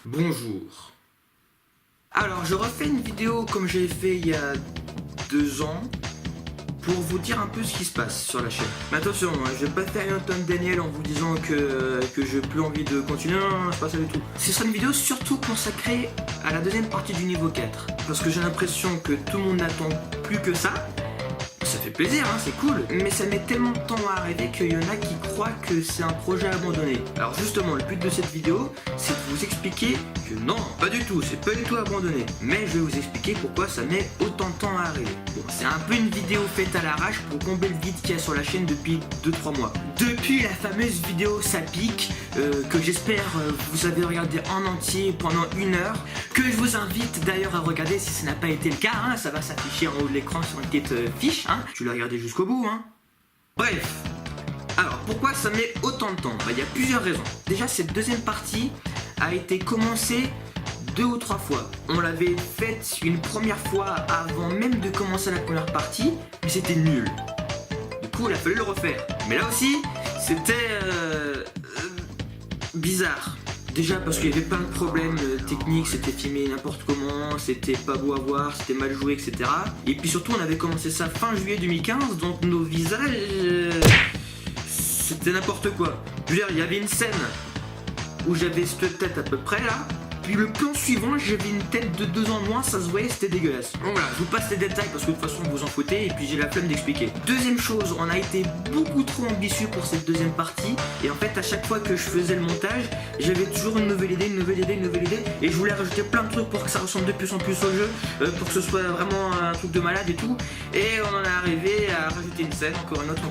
bonjour. Alors je refais une vidéo comme j'avais fait il y a 2 ans pour vous dire un peu ce qui se passe sur la chaîne. Mais attention, hein, je vais pas faire un Tom Daniel en vous disant que j'ai plus envie de continuer, non, c'est pas ça du tout. Ce sera une vidéo surtout consacrée à la deuxième partie du niveau 4. Parce que j'ai l'impression que tout le monde n'attend plus que ça. Ça fait plaisir, hein, c'est cool, mais ça met tellement de temps à arriver qu'il y en a qui croient que c'est un projet abandonné. Alors justement, le but de cette vidéo, c'est de vous expliquer que non, pas du tout, c'est pas du tout abandonné. Mais je vais vous expliquer pourquoi ça met autant de temps à arriver. Bon, c'est un peu une vidéo faite à l'arrache pour combler le vide qu'il y a sur la chaîne depuis 2-3 mois. Depuis la fameuse vidéo Ça pique, que j'espère vous avez regardé en entier pendant 1 heure, que je vous invite d'ailleurs à regarder si ça n'a pas été le cas, hein, ça va s'afficher en haut de l'écran sur une petite fiche, hein. Tu l'as regardé jusqu'au bout, hein. Bref, alors pourquoi ça met autant de temps? Il y a plusieurs raisons. Déjà, cette deuxième partie a été commencée 2 ou 3 fois. On l'avait faite une première fois avant même de commencer la première partie, mais c'était nul. Du coup, il a fallu le refaire. Mais là aussi, c'était bizarre. Déjà parce qu'il y avait plein de problèmes techniques, c'était filmé n'importe comment, c'était pas beau à voir, c'était mal joué, etc. Et puis surtout on avait commencé ça fin juillet 2015, donc nos visages... c'était n'importe quoi. Je veux dire, il y avait une scène où j'avais cette tête à peu près là, puis le plan suivant j'avais une tête de 2 ans de moins, ça se voyait, c'était dégueulasse. Donc voilà, je vous passe les détails parce que de toute façon vous en foutez et puis j'ai la flemme d'expliquer. Deuxième chose, on a été beaucoup trop ambitieux pour cette deuxième partie et en fait à chaque fois que je faisais le montage, j'avais toujours une nouvelle idée et je voulais rajouter plein de trucs pour que ça ressemble de plus en plus au jeu, pour que ce soit vraiment un truc de malade et tout, et on en est arrivé à rajouter une scène, encore une autre,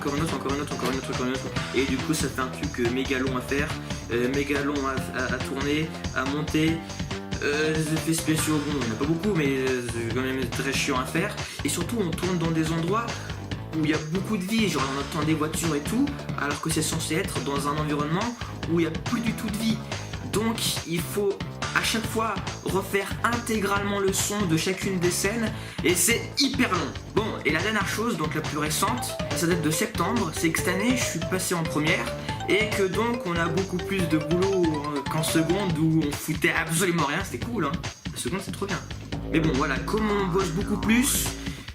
et du coup ça fait un truc méga long à faire, méga long à tourner, à monter. Les effets spéciaux, bon, il n'y en a pas beaucoup, mais c'est quand même très chiant à faire. Et surtout, on tourne dans des endroits où il y a beaucoup de vie, genre on entend des voitures et tout, alors que c'est censé être dans un environnement où il n'y a plus du tout de vie. Donc, il faut à chaque fois refaire intégralement le son de chacune des scènes, et c'est hyper long. Bon, et la dernière chose, donc la plus récente, ça date de septembre, c'est que cette année, je suis passé en première, et que donc on a beaucoup plus de boulot qu'en seconde où on foutait absolument rien, c'était cool, hein. La seconde c'est trop bien. Mais bon voilà, comme on bosse beaucoup plus,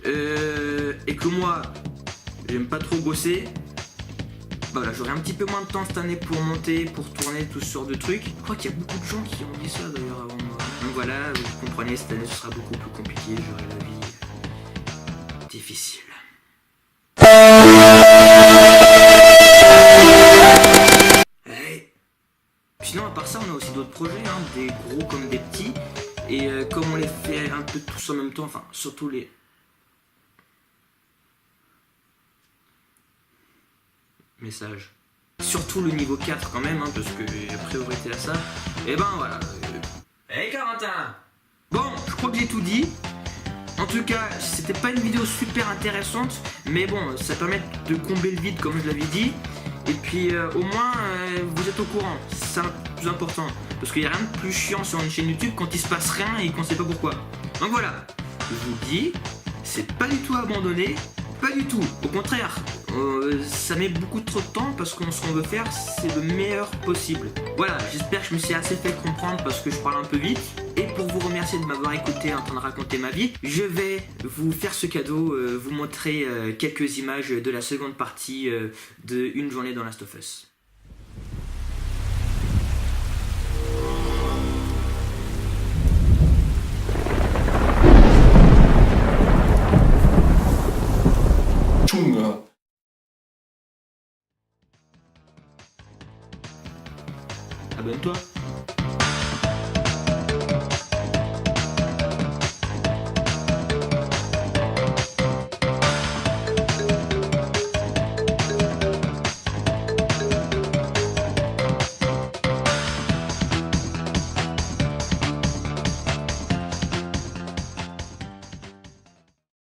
et que moi j'aime pas trop bosser, voilà, j'aurai un petit peu moins de temps cette année pour monter, pour tourner, tout ce genre de trucs. Je crois qu'il y a beaucoup de gens qui ont dit ça d'ailleurs avant moi. Donc voilà, vous comprenez, cette année ce sera beaucoup plus compliqué, j'aurai la vie difficile. Sinon à part ça on a aussi d'autres projets, hein, des gros comme des petits, et comme on les fait un peu tous en même temps, enfin surtout les... messages. Surtout le niveau 4 quand même, hein, parce que j'ai priorité à ça, et ben voilà. Hey Corentin! Bon, je crois que j'ai tout dit. En tout cas, c'était pas une vidéo super intéressante, mais bon, ça permet de combler le vide comme je l'avais dit. Et puis au moins vous êtes au courant, c'est ça le plus important. Parce qu'il n'y a rien de plus chiant sur une chaîne YouTube quand il se passe rien et qu'on sait pas pourquoi. Donc voilà, je vous dis, c'est pas du tout abandonné, pas du tout. Au contraire, ça met beaucoup trop de temps parce que ce qu'on veut faire, c'est le meilleur possible. Voilà, j'espère que je me suis assez fait comprendre parce que je parle un peu vite. Et pour vous remercier de m'avoir écouté en train de raconter ma vie, je vais vous faire ce cadeau, vous montrer quelques images de la seconde partie de Une journée dans Last of Us. Abonne-toi.